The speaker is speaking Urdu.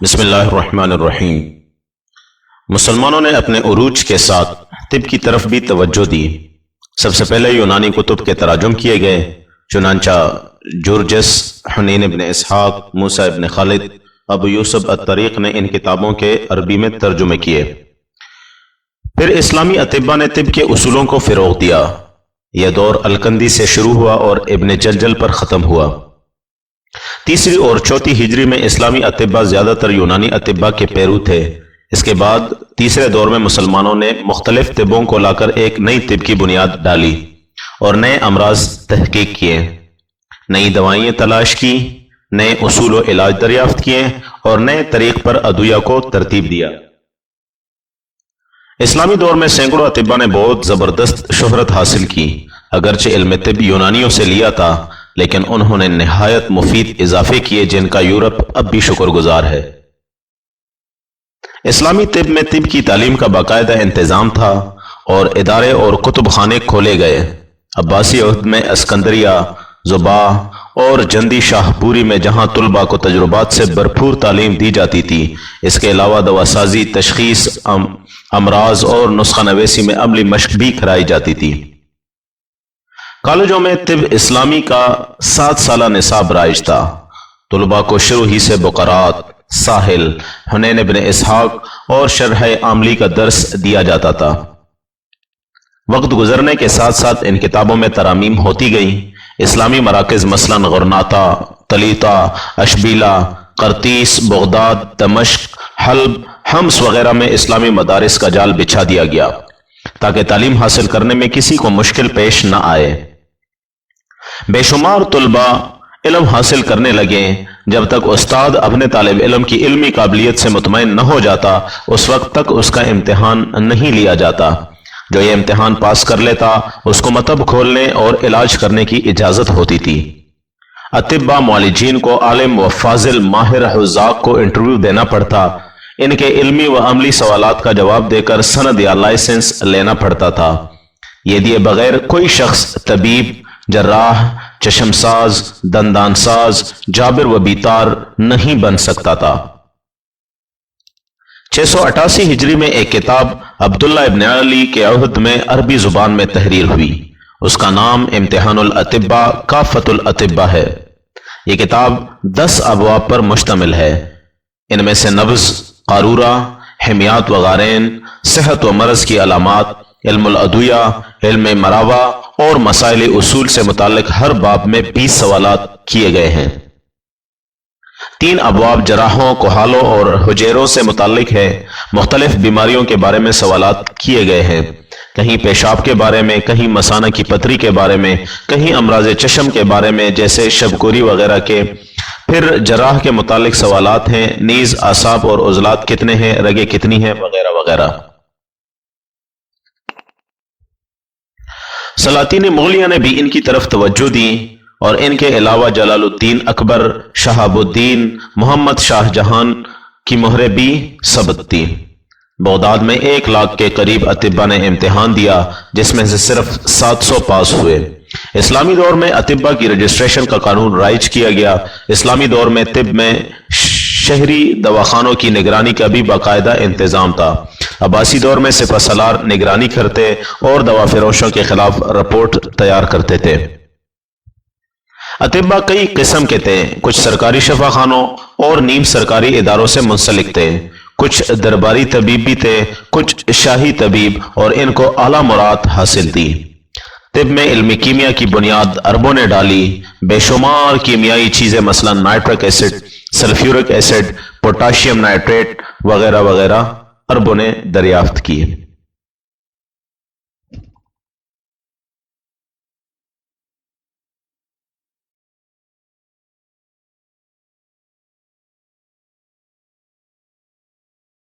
بسم اللہ الرحمن الرحیم۔ مسلمانوں نے اپنے عروج کے ساتھ طب کی طرف بھی توجہ دی۔ سب سے پہلے یونانی کتب کے تراجم کیے گئے، چنانچہ جورجس، حنین ابن اسحاق، موسیٰ ابن خالد، ابو یوسف الطریق نے ان کتابوں کے عربی میں ترجمے کیے۔ پھر اسلامی اطباء نے طب کے اصولوں کو فروغ دیا۔ یہ دور الکندی سے شروع ہوا اور ابن جلجل پر ختم ہوا۔ تیسری اور چوتھی ہجری میں اسلامی اطباء زیادہ تر یونانی اطباء کے پیرو تھے۔ اس کے بعد تیسرے دور میں مسلمانوں نے مختلف طبوں کو لا کر ایک نئی طب کی بنیاد ڈالی اور نئے امراض تحقیق کیے، نئی دوائیں تلاش کی، نئے اصول و علاج دریافت کیے اور نئے طریق پر ادویہ کو ترتیب دیا۔ اسلامی دور میں سینکڑوں اطباء نے بہت زبردست شہرت حاصل کی۔ اگرچہ علم طب یونانیوں سے لیا تھا، لیکن انہوں نے نہایت مفید اضافے کیے جن کا یورپ اب بھی شکر گزار ہے۔ اسلامی طب میں طب کی تعلیم کا باقاعدہ انتظام تھا اور ادارے اور کتب خانے کھولے گئے۔ عباسی عہد میں اسکندریہ، زباہ اور جندی شاہ پوری میں جہاں طلباء کو تجربات سے بھرپور تعلیم دی جاتی تھی، اس کے علاوہ دواسازی، تشخیص امراض اور نسخہ نویسی میں عملی مشق بھی کرائی جاتی تھی۔ کالجوں میں طب اسلامی کا 7 سالہ نصاب رائج تھا۔ طلباء کو شروع ہی سے بقرات، ساحل، حنین ابن اسحاق اور شرح عاملی کا درس دیا جاتا تھا۔ وقت گزرنے کے ساتھ ساتھ ان کتابوں میں ترامیم ہوتی گئیں۔ اسلامی مراکز مثلاً غرناطہ، تلیطہ، اشبیلہ، قرطیس، بغداد، دمشق، حلب، حمص وغیرہ میں اسلامی مدارس کا جال بچھا دیا گیا تاکہ تعلیم حاصل کرنے میں کسی کو مشکل پیش نہ آئے۔ بے شمار طلباء علم حاصل کرنے لگے۔ جب تک استاد اپنے طالب علم کی علمی قابلیت سے مطمئن نہ ہو جاتا، اس وقت تک اس کا امتحان نہیں لیا جاتا۔ جو یہ امتحان پاس کر لیتا، اس کو مطب کھولنے اور علاج کرنے کی اجازت ہوتی تھی۔ اطباء معالجین کو عالم و فاضل ماہر حذاق کو انٹرویو دینا پڑتا، ان کے علمی و عملی سوالات کا جواب دے کر سند یا لائسنس لینا پڑتا تھا۔ یہ دیے بغیر کوئی شخص طبیب، جراح، چشم ساز، دندان ساز، جابر و بیتار نہیں بن سکتا تھا۔ 688 ہجری میں ایک کتاب عبداللہ ابن علی کے عہد میں عربی زبان میں تحریر ہوئی۔ اس کا نام امتحان الاطباء کافۃ الاطباء ہے۔ یہ کتاب 10 ابواب پر مشتمل ہے۔ ان میں سے نبض، قارورہ، حمیات و غارین، صحت و مرض کی علامات، علم الادویہ، علم مراوہ اور مسائل اصول سے متعلق ہر باب میں 20 سوالات کیے گئے ہیں۔ 3 ابواب جراحوں، کحالوں اور حجیروں سے متعلق ہے۔ مختلف بیماریوں کے بارے میں سوالات کیے گئے ہیں، کہیں پیشاب کے بارے میں، کہیں مثانہ کی پتھری کے بارے میں، کہیں امراض چشم کے بارے میں جیسے شبکوری وغیرہ کے۔ پھر جراح کے متعلق سوالات ہیں، نیز اعصاب اور عضلات کتنے ہیں، رگیں کتنی ہیں وغیرہ وغیرہ۔ سلاطین مغلیہ نے بھی ان کی طرف توجہ دی اور ان کے علاوہ جلال الدین اکبر، شہاب الدین، محمد شاہ جہان کی مہریں بھی ثبت تھی۔ بغداد میں 1 لاکھ کے قریب اطباء نے امتحان دیا، جس میں سے صرف 700 پاس ہوئے۔ اسلامی دور میں اطباء کی رجسٹریشن کا قانون رائج کیا گیا۔ اسلامی دور میں طب میں شہری دواخانوں کی نگرانی کا بھی باقاعدہ انتظام تھا۔ عباسی دور میں سپہ سالار نگرانی کرتے اور دوا فروشوں کے خلاف رپورٹ تیار کرتے تھے۔ اطباء کئی قسم کے تھے، کچھ سرکاری شفاخانوں اور نیم سرکاری اداروں سے منسلک تھے، کچھ درباری طبیب بھی تھے، کچھ شاہی طبیب، اور ان کو اعلیٰ مراد حاصل تھی۔ طب میں علمی کیمیا کی بنیاد عربوں نے ڈالی۔ بے شمار کیمیائی چیزیں مثلا nitric acid, sulphuric acid, potassium nitrate وغیرہ وغیرہ عربوں نے دریافت کی۔